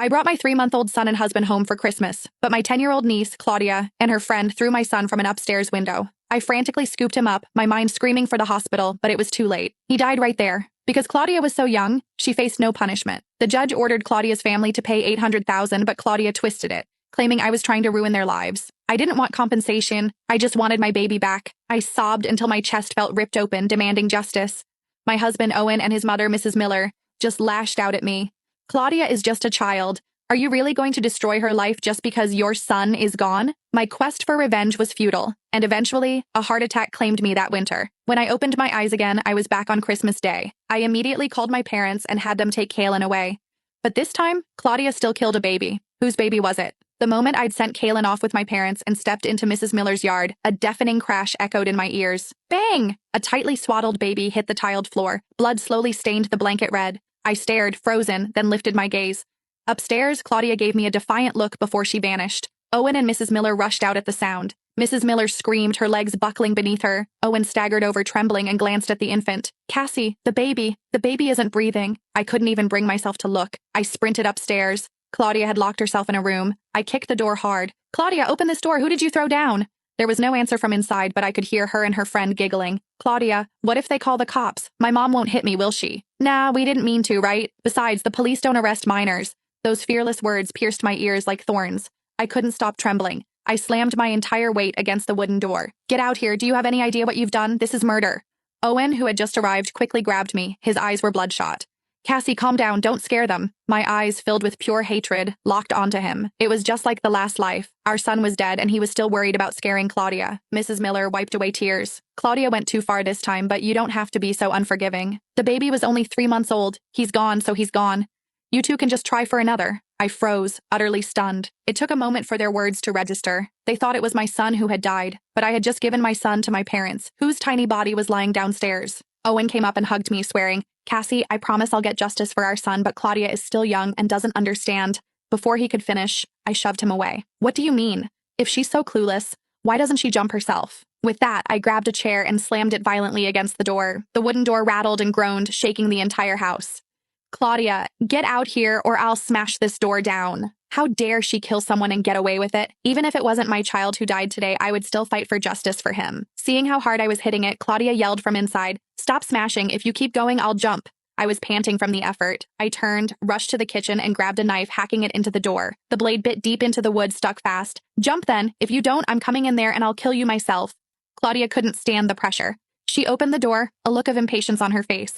I brought my 3-month-old son and husband home for Christmas, but my 10-year-old niece, Claudia, and her friend threw my son from an upstairs window. I frantically scooped him up, my mind screaming for the hospital, but it was too late. He died right there. Because Claudia was so young, she faced no punishment. The judge ordered Claudia's family to pay $800,000, but Claudia twisted it, claiming I was trying to ruin their lives. I didn't want compensation. I just wanted my baby back. I sobbed until my chest felt ripped open, demanding justice. My husband, Owen, and his mother, Mrs. Miller, just lashed out at me. Claudia is just a child. Are you really going to destroy her life just because your son is gone? My quest for revenge was futile, and eventually, a heart attack claimed me that winter. When I opened my eyes again, I was back on Christmas Day. I immediately called my parents and had them take Kaylin away. But this time, Claudia still killed a baby. Whose baby was it? The moment I'd sent Kaylin off with my parents and stepped into Mrs. Miller's yard, a deafening crash echoed in my ears. Bang! A tightly swaddled baby hit the tiled floor. Blood slowly stained the blanket red. I stared, frozen, then lifted my gaze. Upstairs, Claudia gave me a defiant look before she vanished. Owen and Mrs. Miller rushed out at the sound. Mrs. Miller screamed, her legs buckling beneath her. Owen staggered over, trembling, and glanced at the infant. Cassie, the baby isn't breathing. I couldn't even bring myself to look. I sprinted upstairs. Claudia had locked herself in a room. I kicked the door hard. Claudia, open this door. Who did you throw down? There was no answer from inside, but I could hear her and her friend giggling. Claudia, what if they call the cops? My mom won't hit me, will she? Nah, we didn't mean to, right? Besides, the police don't arrest minors. Those fearless words pierced my ears like thorns. I couldn't stop trembling. I slammed my entire weight against the wooden door. Get out here. Do you have any idea what you've done? This is murder. Owen, who had just arrived, quickly grabbed me. His eyes were bloodshot. Cassie, calm down. Don't scare them. My eyes, filled with pure hatred, locked onto him. It was just like the last life. Our son was dead, and he was still worried about scaring Claudia. Mrs. Miller wiped away tears. Claudia went too far this time, but you don't have to be so unforgiving. The baby was only 3 months old. He's gone, so he's gone. You two can just try for another. I froze, utterly stunned. It took a moment for their words to register. They thought it was my son who had died, but I had just given my son to my parents, whose tiny body was lying downstairs. Owen came up and hugged me, swearing, Cassie, I promise I'll get justice for our son, but Claudia is still young and doesn't understand. Before he could finish, I shoved him away. What do you mean? If she's so clueless, why doesn't she jump herself? With that, I grabbed a chair and slammed it violently against the door. The wooden door rattled and groaned, shaking the entire house. Claudia, get out here or I'll smash this door down. How dare she kill someone and get away with it? Even if it wasn't my child who died today, I would still fight for justice for him. Seeing how hard I was hitting it, Claudia yelled from inside, Stop smashing. If you keep going, I'll jump. I was panting from the effort. I turned, rushed to the kitchen, and grabbed a knife, hacking it into the door. The blade bit deep into the wood, stuck fast. Jump then. If you don't, I'm coming in there and I'll kill you myself. Claudia couldn't stand the pressure. She opened the door, a look of impatience on her face.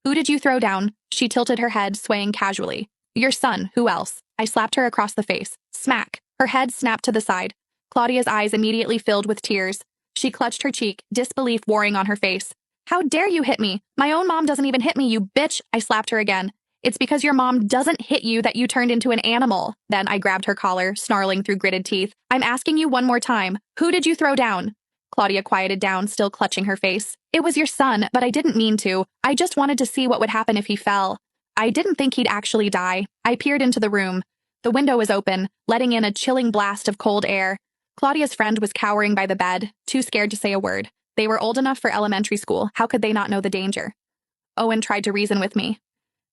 Who did you throw down? She tilted her head, swaying casually. Your son. Who else? I slapped her across the face. Smack. Her head snapped to the side. Claudia's eyes immediately filled with tears. She clutched her cheek, disbelief warring on her face. How dare you hit me? My own mom doesn't even hit me, you bitch. I slapped her again. It's because your mom doesn't hit you that you turned into an animal. Then I grabbed her collar, snarling through gritted teeth. I'm asking you one more time. Who did you throw down? Claudia quieted down, still clutching her face. It was your son, but I didn't mean to. I just wanted to see what would happen if he fell. I didn't think he'd actually die. I peered into the room. The window was open, letting in a chilling blast of cold air. Claudia's friend was cowering by the bed, too scared to say a word. They were old enough for elementary school. How could they not know the danger? Owen tried to reason with me.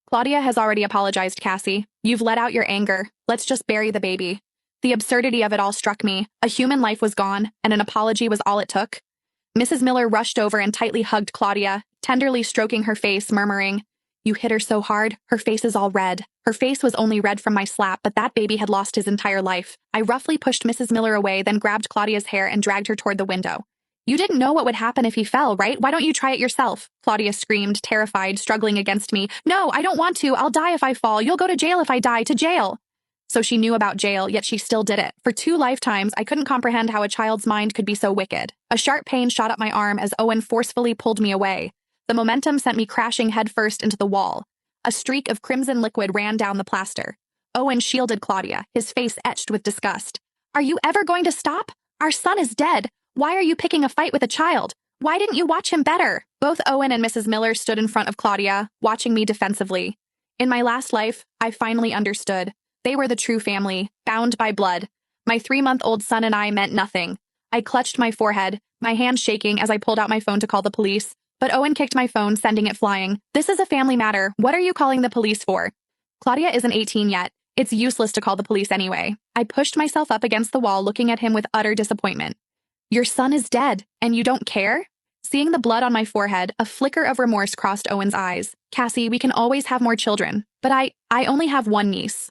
Claudia has already apologized, Cassie. You've let out your anger. Let's just bury the baby. The absurdity of it all struck me. A human life was gone, and an apology was all it took. Mrs. Miller rushed over and tightly hugged Claudia, tenderly stroking her face, murmuring, You hit her so hard, her face is all red. Her face was only red from my slap, but that baby had lost his entire life. I roughly pushed Mrs. Miller away, then grabbed Claudia's hair and dragged her toward the window. You didn't know what would happen if he fell, right? Why don't you try it yourself? Claudia screamed, terrified, struggling against me. No, I don't want to. I'll die if I fall. You'll go to jail if I die. To jail. So she knew about jail, yet she still did it. For 2 lifetimes, I couldn't comprehend how a child's mind could be so wicked. A sharp pain shot up my arm as Owen forcefully pulled me away. The momentum sent me crashing headfirst into the wall. A streak of crimson liquid ran down the plaster. Owen shielded Claudia, his face etched with disgust. Are you ever going to stop? Our son is dead. Why are you picking a fight with a child? Why didn't you watch him better? Both Owen and Mrs. Miller stood in front of Claudia, watching me defensively. In my last life, I finally understood. They were the true family, bound by blood. My 3-month-old son and I meant nothing. I clutched my forehead, my hand shaking as I pulled out my phone to call the police. But Owen kicked my phone, sending it flying. This is a family matter. What are you calling the police for? Claudia isn't 18 yet. It's useless to call the police anyway. I pushed myself up against the wall, looking at him with utter disappointment. Your son is dead, and you don't care? Seeing the blood on my forehead, a flicker of remorse crossed Owen's eyes. Cassie, we can always have more children, but I only have one niece.